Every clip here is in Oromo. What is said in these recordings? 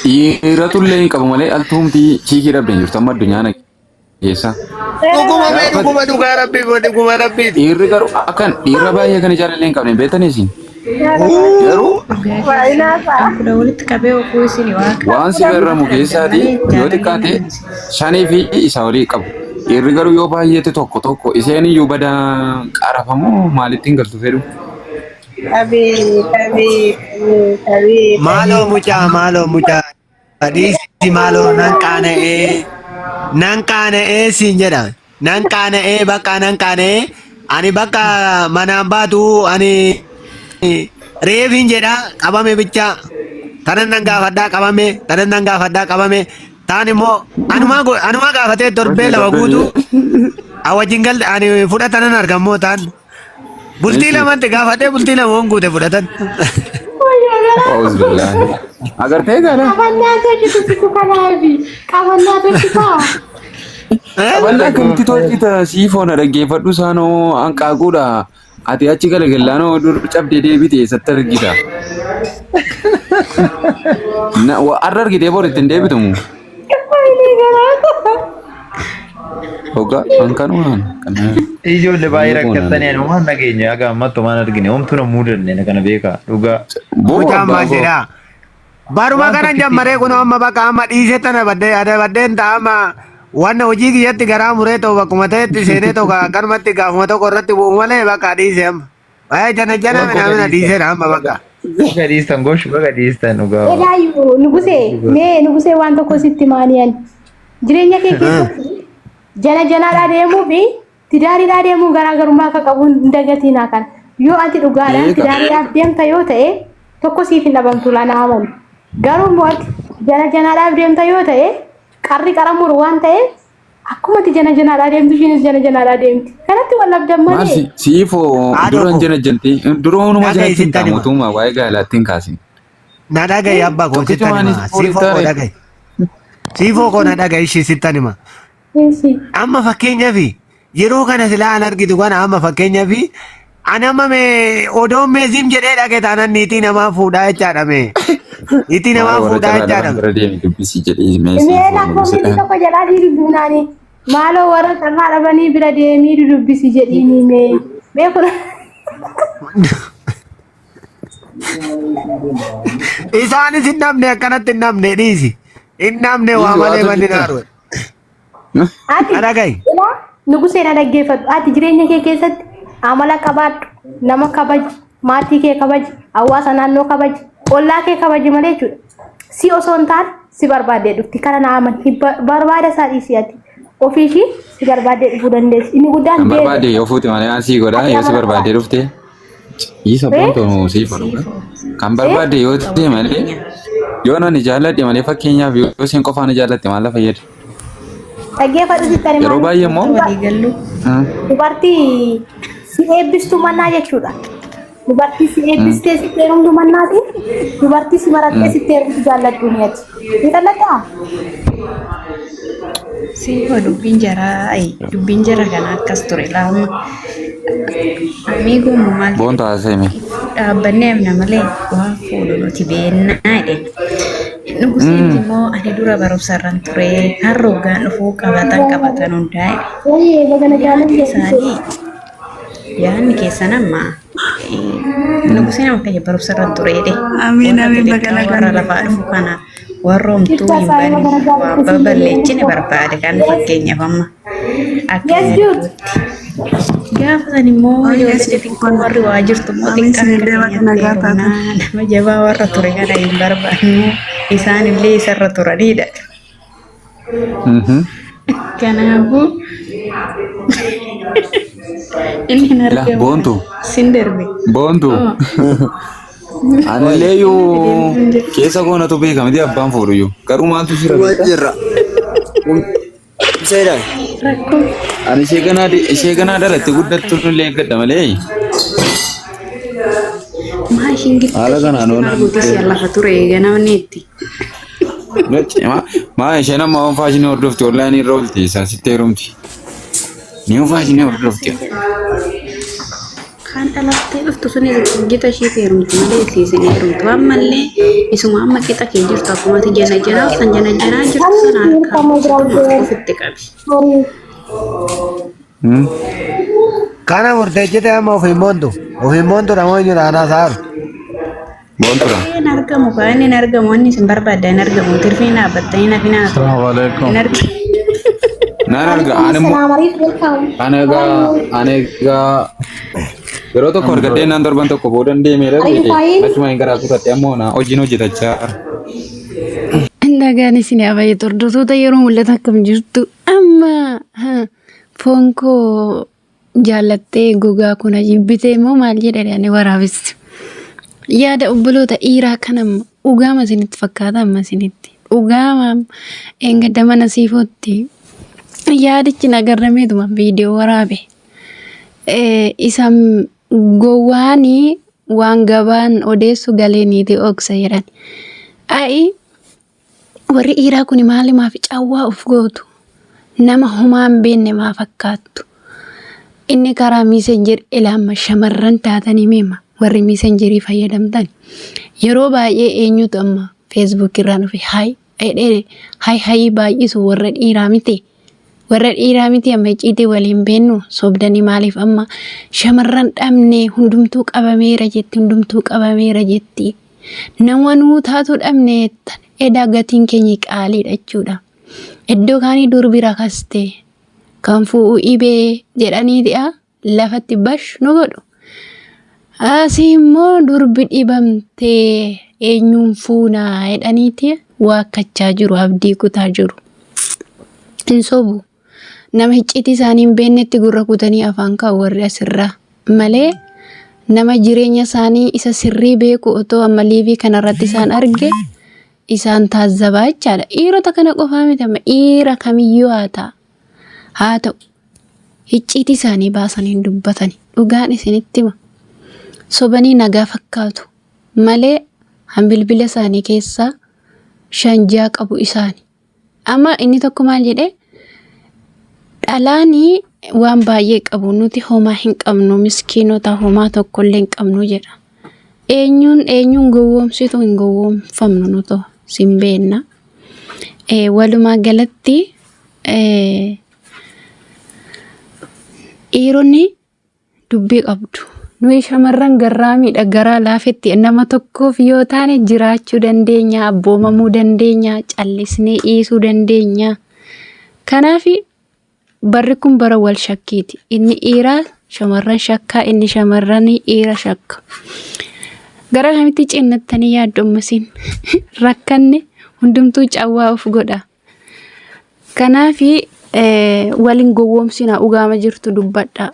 dhiiratullee hin qabu malee altuumtii chiikii dhabdeen jirtu amma addunyaa na keessa. Dhuguma dhugaa rabbii dhuguma rabbii. Dhiirri garuu akkan dhiirra baay'ee kan jaalallee hin qabne beektanii isin. Garuu waan si garramu keessaati yoo xiqqaate shanii fi isa olii qabu. Dhiirri garuu yoo baay'eete tokko isheen iyyuu bada qaarafamu maalitti hin galtu fedhu. Maaloo mucaa dhiisi maaloo nan qaana'ee siin jedha nan qaana'ee bakka nan qaana'ee ani bakka manaan baatu ani reefin jedha qabame bicha tanan nan gaafadhaa qabame taan immoo anumaa gaafatee torbee lama guutu awwajin gal ani fudhatanan argammoo taan bultii lamatti gaafatee bultii lama on guute fudhatan. Agartee gaala. Qabannaa kamti tolchita siifoona dhaggeeffadhu isaanoo hanqaaquudha. Ati achi galagalaanoo dur cabdee deebite eessatti argita. Har'a argitee boru ittiin deebitamu. Hoggaa hanqanuudhaan. Ijoollee baay'ee rakkatanii ani waan nageenya aga ammattu waan argine homtuu na muudanne kana beekaa dhugaa. Mucaan maal jedhaa? Baruma kana jammaree kun amma bakka amma dhiisee tana baddeen ta'ama waan hojii kiyyatti garaa muree ta'u bakkuma ta'etti seenee ta'u akkanumatti gaafuma tokko irratti bu'u malee bakka dhiisee amma. Baay'ee jana midhaan dhiisee amma bakka. Baga dhiistan gosh baga dhiistan dhugaa. Edaayyuu nugusee waan tokko sitti maaniyan jireenya kee keessatti janaadhaa deemuu fi tidaariidhaa deemuun garaagarummaa akka qabu hin dagatinaa kan yoo ati dhugaadhaan tidaariidhaaf deemta yoo ta'e tokko siif hin dhabamtu laana amanu garuu immoo ati janaadhaaf deemta yoo ta'e qarri qaramuru waan ta'eef akkuma ati janaadhaa deemtu ishiinis janaadhaa deemti kanatti wal abdan malee. Siifoo duraan janajjanti duroonuma janajjanti taamutuuma waa'ee gaalaattiin kaasin. Na dhagaye abbaa koo sittan hima siifoo koo na dhagaye ishii sittan hima. Amma fakkeenyaaf yeroo kana silaa an argitu kana amma fakkeenyaaf ani amma odoon meesiim jedhee dhage taanan niitii namaa fuudhaa jechaadha mee. Niitii namaa fuudhaa jechaadha. Maaloo warra carraa dhabanii bira deemii dudubbisi jedhiini mee. Beekuna. Isaanis hin namne akkanatti hin namne dhiisi. Hin namne waa malee manni naaru. Ati nugusee na dhaggeeffadhu. Ati jireenya kee keessatti amala qabaadhu, nama kabaji, maatii kee kabaji, hawaasa naannoo kabaji, ollaa kee kabaji malee jechuudha. Si osoo hin taane si barbaadee dhufti. Kana na amani barbaada isaa dhiisi ati. Ofiishii si barbaadee dhufuu dandeessi. Inni guddaan deemu. Barbaadee yoo fuute malee asii godhaa yoo si barbaadee dhufte. Isa boontoon siif godhuudha. Kan barbaadee yoo ta'e malee yoo nani jaalladhe malee fakkeenyaaf yoo isin qofaan jaallatte maal fayyada? Dhaggeeffadhu sittani yeroo baay'ee immoo dubartii si eebbistu mannaa jechuudha. Dubartii si eebbistee sitti heerumtu mannaati. Dubartii si marattee sitti heerumtu jaalladhu ni ati. Ni dhaladhaa? Siifoo dubbiin jara kana akkas ture laamu. Amigo maal boonta haasa'ime dhaabbannee amna malee waan fuudhu nuti beennaa jedhe. Nuguseen immoo ani dura barumsarran ture harroogaan dhufuu qabatan hundaa'e. Isaanii yaadni keessan amma nuguseen amma kanya barumsarran ture jedhe. Warra lafaa dhufu kana warroomtuu hin banne waan baballeechine barbaade kan fakkeenyaaf amma akkasitti. Gaafa san immoo yoo xixiqqoo warri waa jirtu immoo xiqqaa nama jabaa warra ture kana hin barbaannu isaan illee isarra turanidha. Kanaafuu inni hin argamu. Boontu. Sin darbe. Boontu. Anillee yoo keessa koonatu beekamti abbaan fuudhu garuu maaltu jira? Wajjirra. Seedaan. Rakkoo. Ani ishee ganaa dhalatti guddattu illee gadda malee. Maashin gidduu. Haala kanaan oona. Arguutis lafa ture ganamni itti. Maa isheen amma waan faashinii hordofti onlaayinii irra oolti isaan sitti heerumti. Ni waan faashinii hordofti. kan dhalattee dhuftu sun gita ishee heerumti malee isiisin heerumtu ammallee isuma amma qixa kee jirtu akkuma ati jana janaa san jana janaa jirtu sana harkaa ofitti qabi. Kana murteessite amma ofiin boontu namoo eenyu dhaanaa saaru. Boontura. Hin argamu kan hin argamu inni sin barbaadda hin argamu tirfii dhaabbattanii nafi naa Assalamu alaikum. hin argamu. Naan arga ani egaa yeroo tokko argadhee naan darban tokko boodan deemeera achuma hin garaa kutatte ammoo na hojiin hojjetachaa. Nagaan isin abayee hordoftoota yeroo mul'ata akkam jirtu amma foon koo jaallattee gogaa kuna jibbitee immoo maal jedhani waraabessi. Yaada obboloota dhiiraa kanamma dhugaama isinitti fakkaata amma isinitti dhugaama engadda mana siifootti yaadichi nagarrameetuma viidiyoo waraabe isaan gowwaanii waan gabaan odeessu galeeniiti oksa jedhan ayi warri dhiiraa kun maalimaaf cawwaa uf gootu nama homaan beenne maa fakkaattu inni karaa miisenjer ilaama shamarran taatanii meema warri miisenjerii fayyadamtan yeroo baay'ee eenyutu amma feesbuuk irraa nufi hay baay'isu warra dhiiraa miti. Warra dhiiraa miti amma cidii waliin beennu sobdanii maaliif amma shamarran dhabne hundumtuu qabameera jetti nama nuu taatu dhabne edaa gatiin keenya qaaliidha jechuudha. Iddoo kaanii dur bira kaste kan fu'u ibee jedhaniiti lafatti bash nu godhu. Asii immoo durbi dhibamtee eenyuun fuunaa jedhaniiti waakkachaa jiru abdii kutaa jiru. Hin sobu. Nama hicciti isaanii beennetti gurra kutanii afaan kaa'u warri asirraa malee nama jireenya isaanii isa sirrii beeku otoo amma liivii kanarratti isaan arge isaan taazzabaa jechaadha. Dhiirota kana qofaa miti amma dhiira kamiyyuu haa ta'u hicciti isaanii baasanii dubbatanii dhugaan isinitti hima sobanii nagaa fakkaatu malee hambilbila isaanii keessaa shanjaa qabu isaanii. Amma inni tokko maal jedhee dhalaanii waan baay'ee qabu nuti homaa hin qabnu miskiinota homaa tokkollee hin qabnu jedha. Eenyuun gowwoomsitu hin gowwoomfamnu nuto simbeenna. Walumaa galatti dhiironni dubbii qabdu. Nuyi shamarran garraamiidha garaa laafetti nama tokkoof yoo taane jiraachuu dandeenya abboomamuu dandeenya callisnee dhiisuu dandeenya. Kanaaf barri kun bara wal shakkiiti. Inni dhiiraa shamarran shakkaa inni shamarran dhiira shakka. Gara kamitti cinnattanii yaaddu ammasiin rakkanne hundumtuu cawwaa of godha. Kanaaf waliin gowwoomsina dhugaama jirtu dubbadha.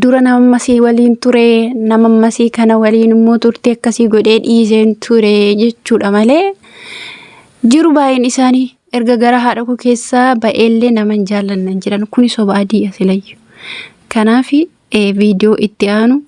Dura nama masii waliin ture nama masii kana waliin immoo turte akkasii godhee dhiiseen ture jechuudha malee jiru baay'een isaanii erga gara haadha koo keessaa ba'eellee nama hin jaallannan jiran kuni soba adii asilayyu. Kanaaf viidiyoo itti aanu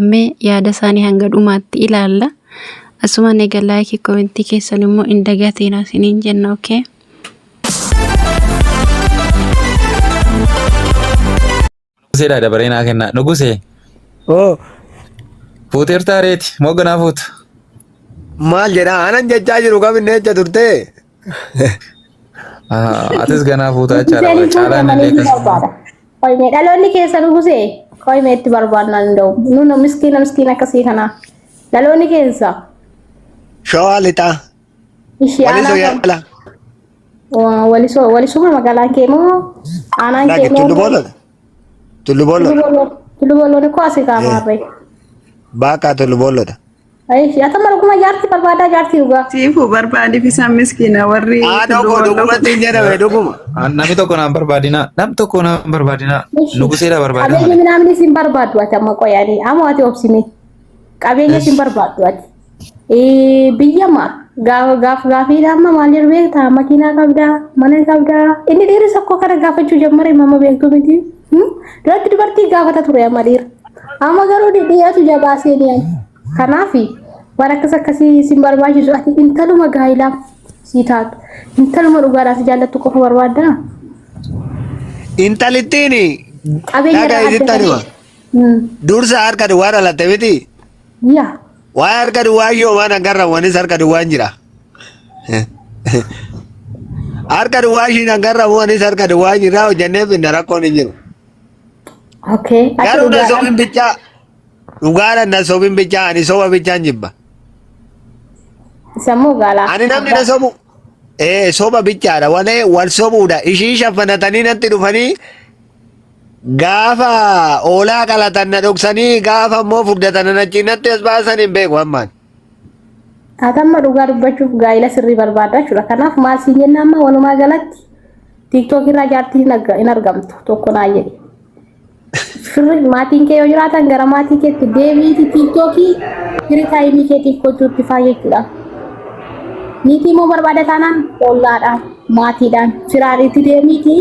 mee yaada isaanii hanga dhumaatti ilaalla. Asuma egaa laayikii koomentii keessan immoo hin dagatiin isiniin jenna okay. Seeda dabareenaa kenna nugusee. Fuuteer taareeti moo ganaa fuutu. Maal jedha anan jechaa jiru qabinne jecha turte. Atis ganaa fuutaa jechaadha caalaan illee akkasuma. Qoyme dhaloonni keessa nugusee qoyme itti barbaadna danda'u nuna miskiina akkasii kana dhaloonni keessa. Shawaa lixaa. Walisoo yaala. Walisuma magaalaan kee moo aanaan kee moo. Tullu Bollo ne ko asii kaamaa bahe. Baaqaa Tullu Bolloodha. Ayi ata malukuma jaarti barbaadaa jaarti dhugaa. Siifu barbaadi bisaan miskiina warri. Dhugumatti hin jedhame dhuguma. Namni tokko naan barbaadina. Nuguseedha barbaadina. Qabeenya namni sin barbaadu ati amma qoyaanii amma ati obsine. Qabeenya sin barbaadu ati. Biyya maa gaaffiidha amma maal jedhu beektaa makiinaa qabdaa mana qabdaa inni dhiirri tokko kana gaafachuu jammare mama beektu miti. Duratti dubartii gaafata ture amma dhiira. Amma garuu dhiyaatu jabaasee dhiyan. Kanaafi waan akkasii sin barbaachisu ati intaluma gaa'ilaa si taatu. Intaluma dhugaadhaaf jaallattu qofa barbaaddaa. Intalittiin qabeenya Dursa harka duwwaa dhalatte miti. yaa Waa harka duwwaa yoo waan agarra wanis harka duwwaan jira. Harka duwwaa ishiin agarra wanis harka duwwaa jira hojjannee finna rakkoon hin jiru. okay Garuu na soobin bichaa dhugaadha na soobin bichaa ani sooba bichaan jibba. sammuu gaalaa Ani namni na sobu soba bichaadha wal sobuudha ishii shaffanatanii natti dhufanii gaafa oolaa qalatan na dhoksanii gaafa immoo furdatan achi natti as baasan hin beeku ammaan. Atamma dhugaa dubbachuuf gaa'ila sirrii barbaada jechuudha. Kanaaf maal siin jenna amma walumaa galatti TikTok irraa jaartii hin argamtu tokko naa jedhe. Firri maatiin kee yoo jiraatan gara maatii keetti deebiiti TikTokii firii taayimii keetiif gochuutti faa jechuudha. Niitii immoo barbaada taanaan ollaadhaan maatiidhaan firaariitti deemiiti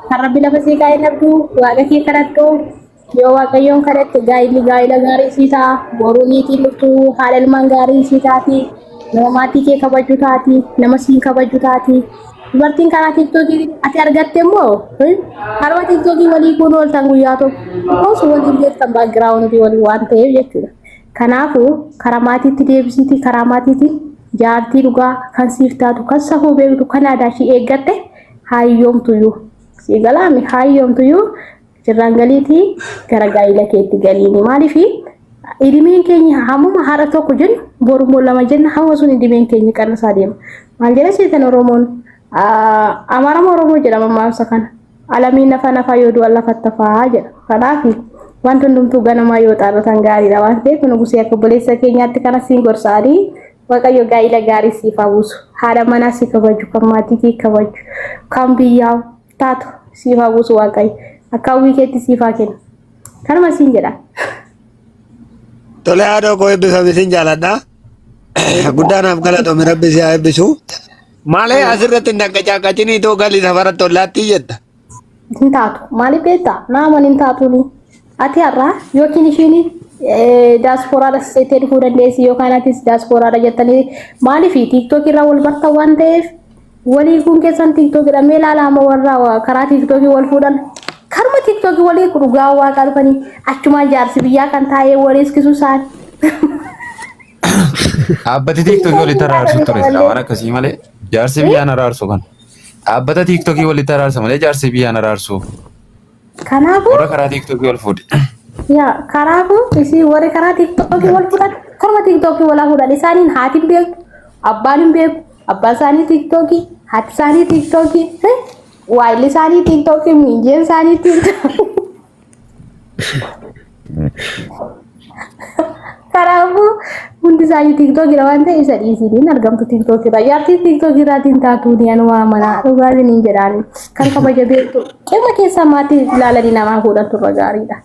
kan rabbi lafa see kaa'ee dhabdu waaqa kee kadhadhu yoo waaqayyoon kadhatte gaa'ila gaarii sii ta'a boruu niitiin dhuftu haadha ilmaan gaarii sii taati nama maatii kee kabaju taati nama siin kabaju taati dubartiin karaa TikTokii ati argatte immoo harma TikTokii walii kun ooltan guyyaa tokko osoo waliin geessan baagiraawundii walii waan ta'eef jechuudha. Kanaafuu karaa maatiitti deebisiiti karaa maatiitti jaartii dhugaa kan siif taatu kan safuu beektu kan aadaa ishii eeggatte hayyoomtuyyuu si galaami hayyoomtuyyuu jirraan galiitii gara gaa'ila keetti galiini maaliifi idimeen keenya hammuma haadha tokko jennu borumoo lama jenna hamma sun idimeen keenya qannasaa deema maal jedha seetan oromoon amaarama oromoo jedhama maamsa kana alamiin nafa yoo du'an lafattafaa jedha kanaaf wanti hundumtuu ganamaa yoo xaarratan gaariidha waan ta'eef nugusee akka obboleessa keenyaatti kana siin gorsaanii waaqayyo gaa'ila gaarii siif hawwisu haadha manaa si kabaju kan maatii kee kabaju kan biyyaa taatu siif hawwisu waaqayyo akka hawwii keetti siif haa kennu kanuma siin jedha. Tole haadha koo eebbifame siin jaaladha. Guddaanaaf galatoome rabbi si haa eebbisu. Maalee asirratti hin dhaqqacaaqachinii too galii safaratti ollaatti jetta. Hin taatu maaliif beektaa nama hin taatuuni ati har'aa yookiin ishiin diasporaadha seetee dhufuu dandeessi yookaan atis diasporaadha jettanii maaliif TikTok irraa wal barta waan ta'eef walii kun keessan TikTok irra mee ilaalaama warra karaa TikTok wal fuudhan karma TikTok walii dhugaa waaqa dhufanii achumaan jaarsi biyyaa kan taa'ee waliiskisu isaan. Dhaabbati TikTok walitti araarsu ture waan akkasii malee jaarsi biyyaan araarsu kan dhaabbata TikTok walitti araarsa malee jaarsi biyyaan araarsu. Kanaafuu warra karaa TikTok wal fuudhe. yaa kanaafuu isii warri karaa TikTok wal fuudhan karma TikTok wal fuudhan isaaniin haati hin beeku abbaan hin beeku abbaan isaanii TikTok haati isaanii TikTok waayilli isaanii TikTok miinjeen isaanii TikTok. Kanaafuu hundi isaanii TikTok irra waan ta'eef isa dhiisanii argamtu TikTok irra jaartii TikTok irraatiin taatuun yanuma mana dhugaatiin hin jedhaan kan kabaja beektu qeema keessaa maatii ilaalanii namaa fuudhan turre gaariidha.